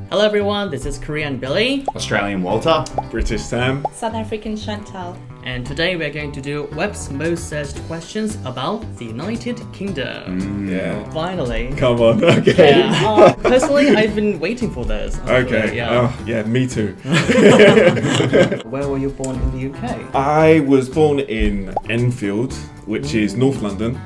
Hello everyone, this is Korean Billy. Australian Walter. British Sam. South African Chantélle. And today we're going to do web's most searched questions about the United Kingdom. Yeah. Finally. Come on, okay. Yeah. Personally, I've been waiting for this. Honestly. Okay. Yeah. Oh, yeah, me too. Where were you born in the UK? I was born in Enfield, which is North London,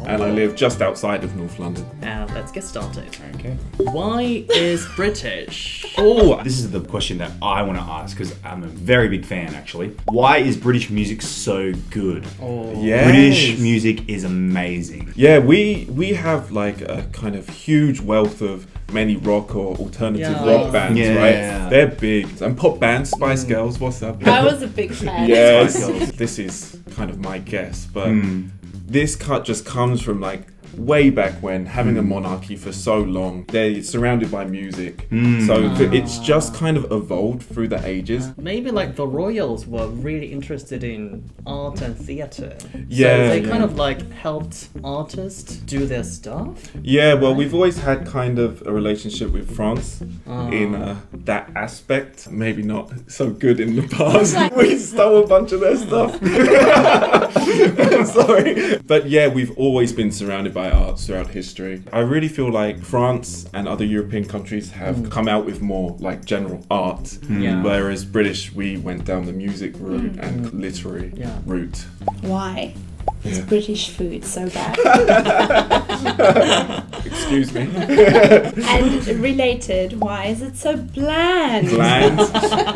and I live just outside of North London. Now let's get started. Okay. Why is British? Oh, this is the question that I want to ask because I'm a very big fan actually. Why is British music so good? Yes. British music is amazing. Yeah, we have like a kind of huge wealth of many rock or alternative rock bands, Yeah. right? They're big. And pop bands, Spice Girls, what's up? I was a big fan. Yes. Spice Girls. This is kind of my guess, but this cut just comes from like way back when, having a monarchy for so long, they're surrounded by music. So it's just kind of evolved through the ages. Maybe like the royals were really interested in art and theatre. Yeah, So they yeah. kind of like helped artists do their stuff. Yeah, well, we've always had kind of a relationship with France in that aspect. Maybe not so good in the past. We stole a bunch of their stuff. Sorry. But yeah, we've always been surrounded by arts throughout history. I really feel like France and other European countries have come out with more like general art, Yeah. whereas British, we went down the music route and literary Yeah. route. Why? Is Yeah. British food so bad? Excuse me. And related, why is it so bland? Bland.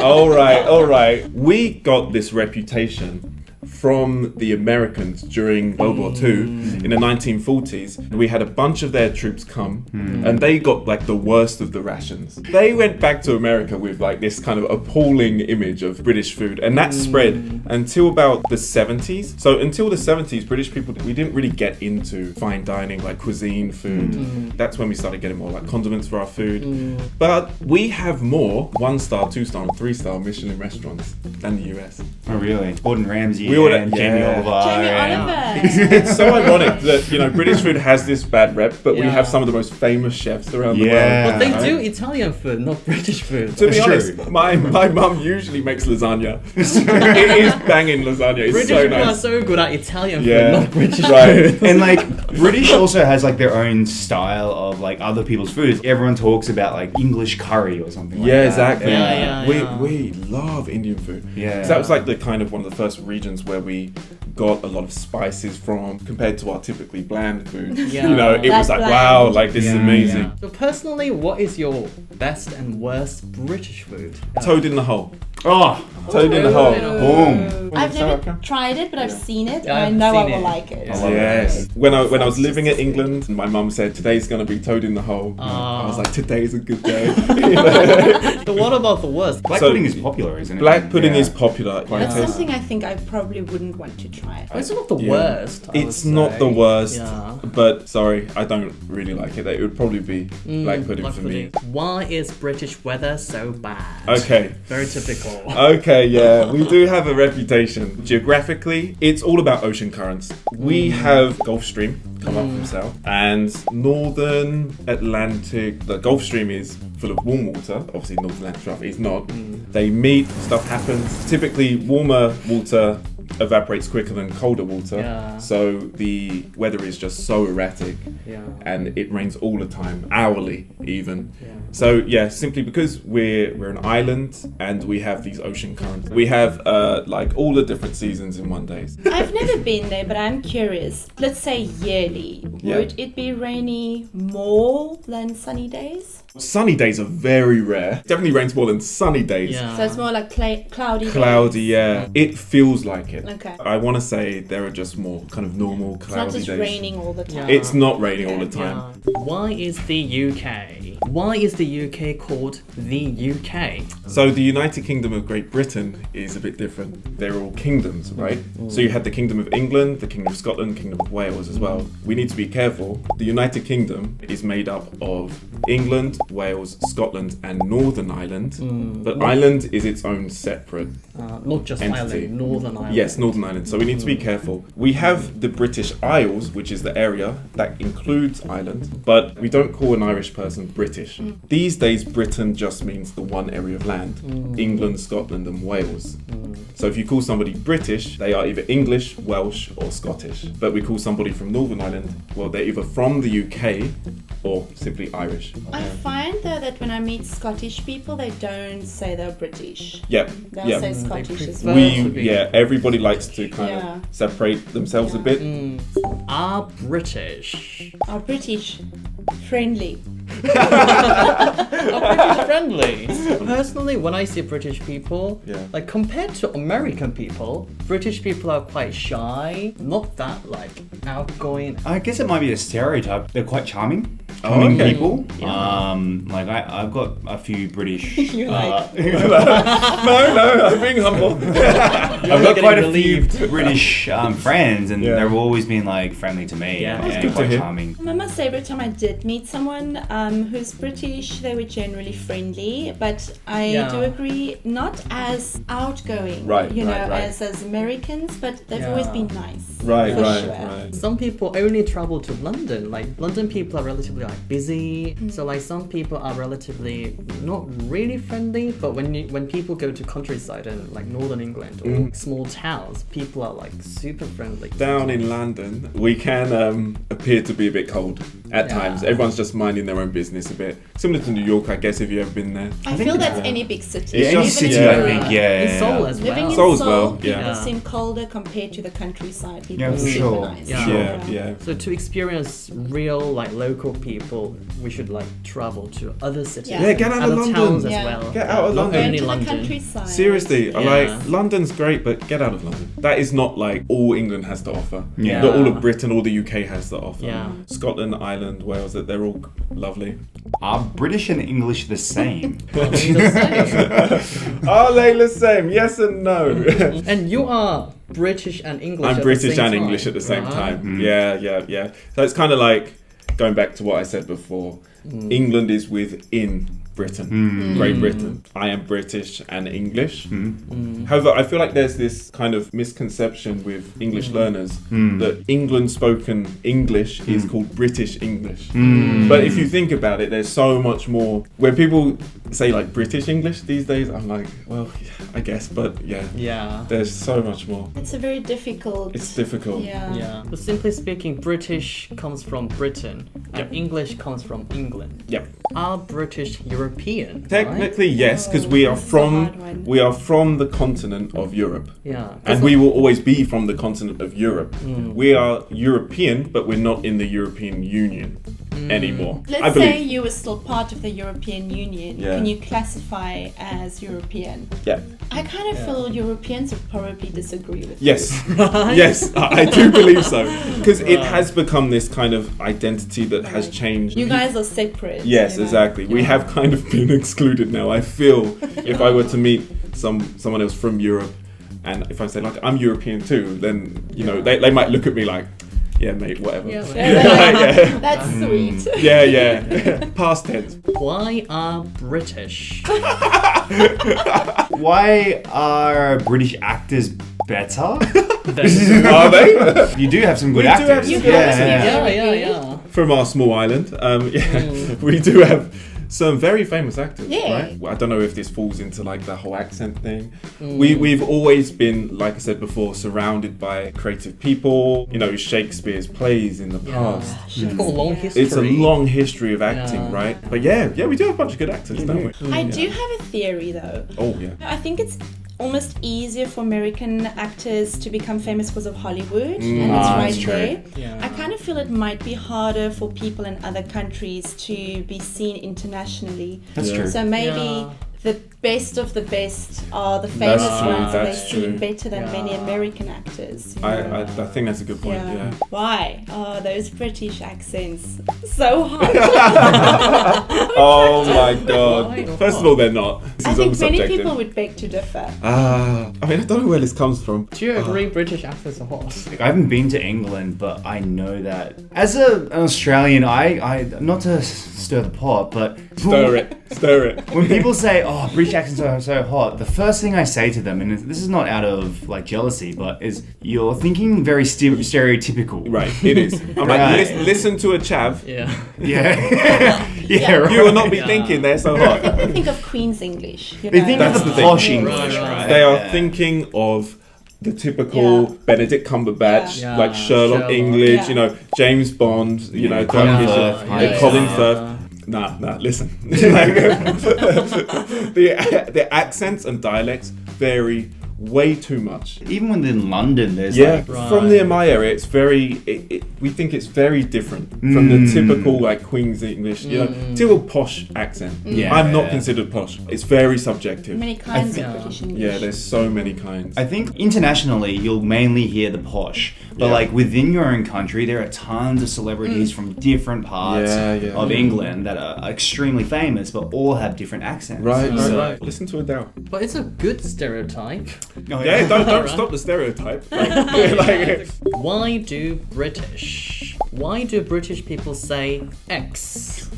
All right. We got this reputation from the Americans during World War II in the 1940s. We had a bunch of their troops come and they got like the worst of the rations. They went back to America with like this kind of appalling image of British food, and that spread until about the 70s. So until the 70s, British people, we didn't really get into fine dining, like cuisine food. That's when we started getting more like condiments for our food. But we have more 1-star, 2-star, and 3-star Michelin restaurants than the US. Oh really? Gordon Ramsay We would- and Jamie yeah. Oliver. Jamie and- Oliver. It's so ironic that, you know, British food has this bad rep, but we Yeah. have some of the most famous chefs around the Yeah. world. But they right? do Italian food, not British food. To be That's honest, true. my mum usually makes lasagna. It is banging lasagna. It's British so people are nice. so good at Italian Yeah. food, not British Right. food. And like British also has like their own style of like other people's food. Everyone talks about like English curry or something like Yeah, that. exactly. Yeah, yeah. We love Indian food. Yeah. So that was like the kind of one of the first regions where we got a lot of spices from compared to our typically bland food. Yeah. You know, it was That's like, bland. wow, like this is Yeah, amazing. Yeah. So personally, what is your best and worst British food? Toad in the hole. Oh, Toad in the hole. boom. I've South never Africa? tried it, but I've seen it, Yeah, and I I've know I seen will it. like it. Yeah. Yes. When I was living in England, my mum said today's gonna be Toad in the hole. I was like, today's a good day. So what about the worst? Black So- pudding is popular, isn't it? Black pudding Yeah. is popular. That's It is- something I think I probably wouldn't want to try. It's not the Yeah. worst. I It's would not say. the worst, Yeah. but sorry, I don't really like it. It would probably be black pudding Black for pudding. Why is British weather so bad? me. Okay. Very typical. Okay, yeah, we do have a reputation. Geographically, it's all about ocean currents. We have Gulf Stream come up from south, and northern Atlantic. The Gulf Stream is full of warm water. Obviously, North Atlantic Shelf is not. They meet, stuff happens. Typically, warmer water evaporates quicker than colder water. Yeah. So the weather is just so erratic. Yeah. And it rains all the time, hourly even. Yeah. So yeah, simply because we're an island and we have these ocean currents. We have like all the different seasons in one day. I've never been there, but I'm curious. Let's say yearly. Yeah. Would it be rainy more than sunny days? Sunny days are very rare. Definitely rains more than sunny days. Yeah. So it's more like cloudy Cloudy, days? yeah. It feels like it. Okay. I want to say there are just more kind of normal It's not cloudy just days. raining all the time. Yeah. It's not raining all the time. Yeah. Why is the UK? Why is the UK called the UK? So the United Kingdom of Great Britain is a bit different. They're all kingdoms, right? So you had the Kingdom of England, the Kingdom of Scotland, Kingdom of Wales as well. We need to be careful. The United Kingdom is made up of England, Wales, Scotland, and Northern Ireland. But Ireland is its own separate Not just entity. Ireland, Northern Ireland. Yes, Yes, Northern Ireland. So we need to be careful. We have the British Isles, which is the area that includes Ireland, but we don't call an Irish person British. These days, Britain just means the one area of land: England, Scotland, and Wales. So if you call somebody British, they are either English, Welsh, or Scottish. But we call somebody from Northern Ireland, well, they're either from the UK or simply Irish. I find though that when I meet Scottish people, they don't say they're British. Yep. They'll Yep. say Scottish as well. Everybody likes to kind Yeah. of separate themselves a bit. Are British. Are British friendly? Are British friendly. Personally, when I see British people, Yeah. like compared to American people, British people are quite shy, not that like outgoing. I guess it might be a stereotype. They're quite charming okay. people. Yeah. Like I've got a few British. You're like- No, I'm being humble. I've got quite a relieved. few British friends, and Yeah. they've always been like friendly to me Yeah. That's and good to quite hear. charming. I must say, every time I did meet someone who's British, they were generally friendly, but I Yeah. do agree, not as outgoing, Right, you know, right. as Americans, but they've Yeah. always been nice. Right, for right, sure. right. Some people only travel to London. Like London people are relatively like busy, so like some people are relatively not really friendly. But when people go to countryside and like northern England or small towns, people are like super friendly. Down in London, we can appear to be a bit cold at Yeah. times. Everyone's just minding their own business a bit. Similar to New York, I guess, if you've ever been there. I feel that's any big city. It's Any just- city, yeah. I think, yeah. In Seoul as Living well. in Seoul Seoul, as well, people yeah. seem colder compared to the countryside. People Yeah, are for super sure. nice. Yeah. Yeah. So to experience real like local people, we should like travel to other cities, Yeah. Yeah, get out of other London. towns as Yeah. well. Get out of Not London. only Go to the London. countryside. Seriously, I Yeah. like London's great, but get out of London. That is not like all England has to offer. Yeah. Not all of Britain, all the UK has to offer. Yeah. Scotland, Ireland, Wales, that they're all lovely. Are British and English the same? Are they the same? Yes and no. And you are British and English. I'm at British the same and time. English at the same Right. time. Yeah. So it's kind of like going back to what I said before. England is within Britain, Great Britain. I am British and English. However, I feel like there's this kind of misconception with English learners that England spoken English is called British English. But if you think about it, there's so much more. When people say like British English these days, I'm like, well, yeah, I guess, but yeah, Yeah. there's so much more. It's a very difficult. It's difficult. Yeah. Yeah. But simply speaking, British comes from Britain and English comes from England. Yep. Are British European? right? Technically, yes, because we are This is a hard from one. the continent of Europe, Yeah. and we will always be from the continent of Europe. We are European, but we're not in the European Union anymore. I Let's believe. say you were still part of the European Union. Yeah. Can you classify as European? Yeah. I kind of feel Europeans would probably disagree with Yes. Yes, I do believe so, because it has become this kind of identity that has changed. you. You guys are separate. Yes, you know? exactly. We have kind of been excluded now. I feel if I were to meet someone else from Europe, and if I say like I'm European too, then you know they might look at me like, yeah, mate, whatever. Yeah, Yeah. That's sweet. Yeah. Past tense. Why are British? Why are British actors better? Are they? You do have some good We do have actors. some good actors. Yeah. From our small island, we do have some very famous actors, Yeah. right? I don't know if this falls into like the whole accent thing. We've always been, like I said before, surrounded by creative people. You know, Shakespeare's plays in the past. It's got a long history. It's a long history of acting, Yeah. right? But yeah, we do have a bunch of good actors, don't we? I do have a theory though. Oh yeah. I think it's almost easier for American actors to become famous because of Hollywood, and it's right that's true. there. Yeah. I kind of feel it might be harder for people in other countries to be seen internationally. That's Yeah. true. So maybe Yeah. the best of the best are the famous true, ones, and they that's seem true. better than many American actors. you know? I think that's a good point, yeah. Why? Oh, those British accents. So hot. Oh my god. Why? First of all, they're not. This I is all think many subjective. people would beg to differ. I mean, I don't know where this comes from. Do you agree British actors are hot? I haven't been to England, but I know that as an Australian, I not to stir the pot, but Stir it. Stir it. When people say, "Oh, British accents are so hot," the first thing I say to them, and this is not out of like jealousy, but is you're thinking very stereotypical. Right, it is. I'm like, listen to a chav. Yeah. Yeah. yeah. Right. You will not be thinking they're so hot. People think of Queen's English. You They know? think That's of the the thing. posh English, right? They are Yeah. thinking of the typical Benedict Cumberbatch, Yeah. like Sherlock Sherlock. English, Yeah. you know, James Bond, you know, Colin Turkish, Firth. Colin Yeah. Firth. Nah, listen. Like, the accents and dialects vary way too much. Even within London, there's Yeah, like from the MI area, it's very. We think it's very different from the typical like Queen's English, you know, typical posh accent. Yeah. I'm not considered posh. It's very subjective. Many kinds think- of British English. Yeah, there's so many kinds. I think internationally you'll mainly hear the posh, but Yeah. like within your own country, there are tons of celebrities from different parts Yeah. of England that are extremely famous, but all have different accents. Right. So- Listen to Adele. But it's a good stereotype. Oh, Yeah, don't Right. stop the stereotype. Like, Why do British people say X?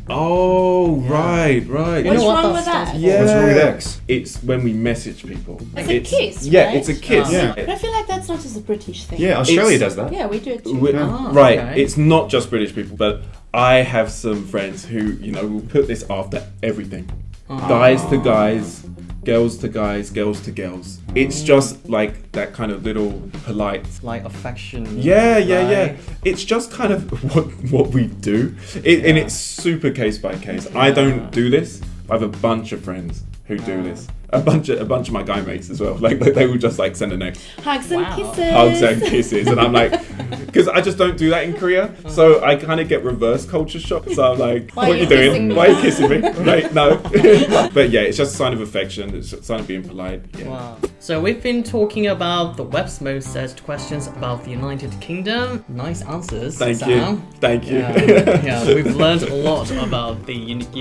oh, right. You What's know what wrong that with that? stands for? Yeah. What's wrong with X? It's when we message people. It's a kiss, Yeah, right? it's a kiss. Yeah. But I feel like that's not just a British thing. Yeah, Australia It's- does that. Yeah, we do it too. Right, okay. it's not just British people, but I have some friends who, you know, will put this after everything. Guys to guys, girls to guys, girls to girls. It's just like that kind of little polite. Like affection. Yeah. right? It's just kind of what we do, and it's super case by case. I don't do this. I have a bunch of friends who do this. A bunch of my guy mates as well. Like they will just like send an X, Hugs and Wow. kisses. hugs and kisses, and I'm like, because I just don't do that in Korea, so I kind of get reverse culture shock. So I'm like, Why what are are you you doing? kissing me? Why are you kissing me? Right? No. But yeah, it's just a sign of affection. It's a sign of being polite. Yeah. Wow. So we've been talking about the web's most searched questions about the United Kingdom. Nice answers. Thank Sam. you. Thank you. Yeah, we've learned a lot about the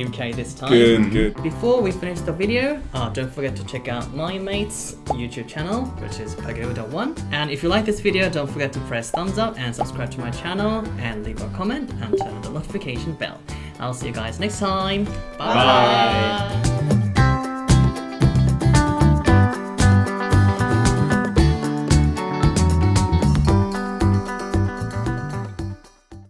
UK this time. Good. Before we finish the video, don't forget to check out my mate's YouTube channel, which is Pagoda1. And if you like this video, don't forget to press thumbs up and subscribe to my channel and leave a comment and turn on the notification bell. I'll see you guys next time. Bye. Bye.